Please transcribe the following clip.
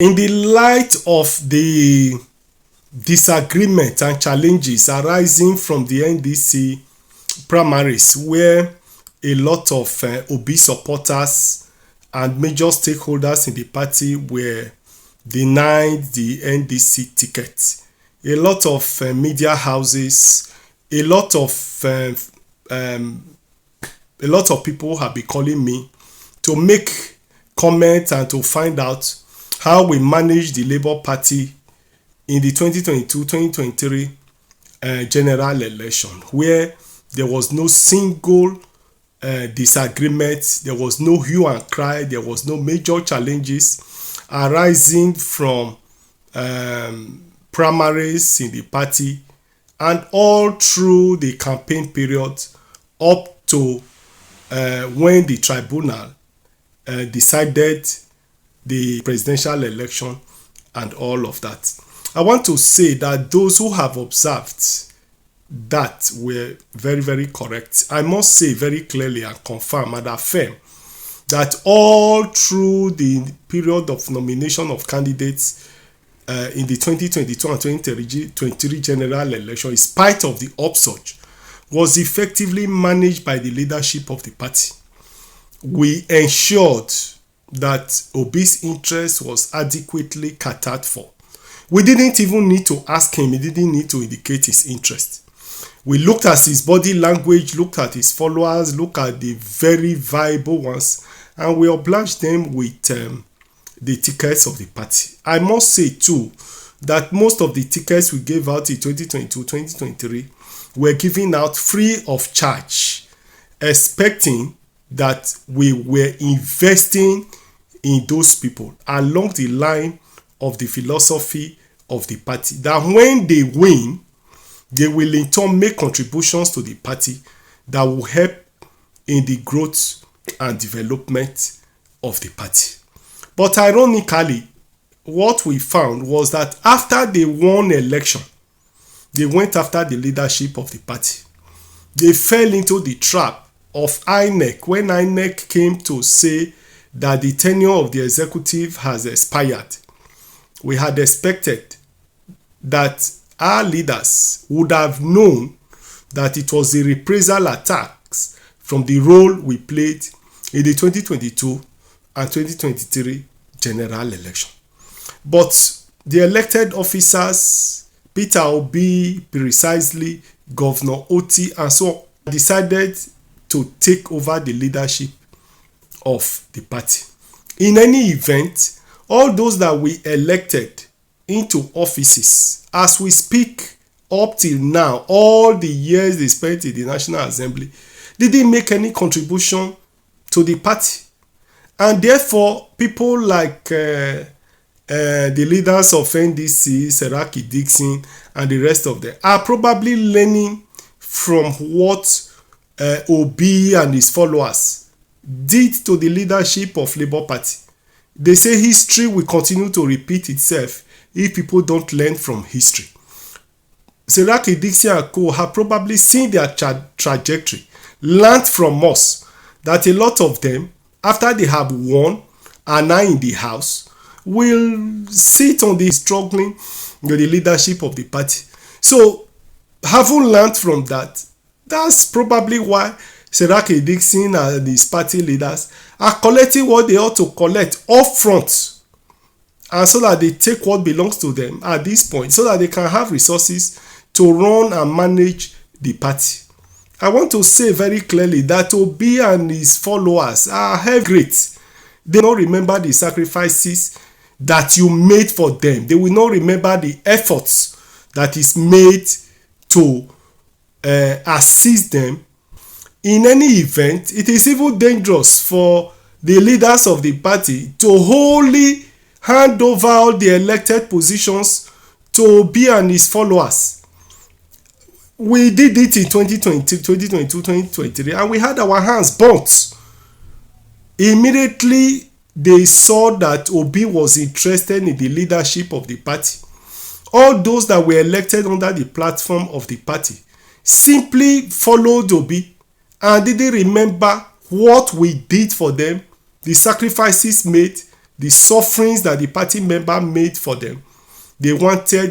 In the light of the disagreement and challenges arising from the NDC primaries, where a lot of Obi supporters and major stakeholders in the party were denied the NDC ticket, a lot of media houses, a lot of people have been calling me to make comments and to find out how we manage the Labour Party in the 2022-2023 general election, where there was no single disagreement, there was no hue and cry, there was no major challenges arising from primaries in the party, and all through the campaign period up to when the tribunal decided the presidential election and all of that. I want to say that those who have observed that were very, very correct. I must say very clearly and confirm and affirm that all through the period of nomination of candidates in the 2022 and 2023 general election, in spite of the upsurge, was effectively managed by the leadership of the party. We ensured that Obi's interest was adequately catered for. We didn't even need to ask him, he didn't need to indicate his interest. We looked at his body language, looked at his followers, looked at the very viable ones, and we obliged them with the tickets of the party. I must say too that most of the tickets we gave out in 2022-2023 were given out free of charge, expecting that we were investing in those people along the line of the philosophy of the party, that when they win, they will in turn make contributions to the party that will help in the growth and development of the party. But ironically, what we found was that after they won election, they went after the leadership of the party. They fell into the trap of INEC when INEC came to say that the tenure of the executive has expired. We had expected that our leaders would have known that it was the reprisal attacks from the role we played in the 2022 and 2023 general election. But the elected officers, Peter Obi, precisely Governor Oti, and so on, decided to take over the leadership of the party. In any event, all those that we elected into offices, as we speak up till now, all the years they spent in the National Assembly, didn't make any contribution to the party. And therefore, people like the leaders of NDC, Seraki Dixon, and the rest of them are probably learning from what Obi and his followers did to the leadership of Labour Party. They say history will continue to repeat itself if people don't learn from history. Seraki Dixon and co have probably seen their trajectory, learned from us that a lot of them, after they have won and are in the house, will sit on the struggling with the leadership of the party. So, having learned from that, that's probably why Seraki Dixon and his party leaders are collecting what they ought to collect up front, and so that they take what belongs to them at this point, so that they can have resources to run and manage the party. I want to say very clearly that Obi and his followers are great. They will not remember the sacrifices that you made for them. They will not remember the efforts that is made to assist them. In any event, it is even dangerous for the leaders of the party to wholly hand over all the elected positions to Obi and his followers. We did it in 2022, 2023, and we had our hands burnt. Immediately, they saw that Obi was interested in the leadership of the party. All those that were elected under the platform of the party simply followed Obi and didn't remember what we did for them, the sacrifices made, the sufferings that the party member made for them. They wanted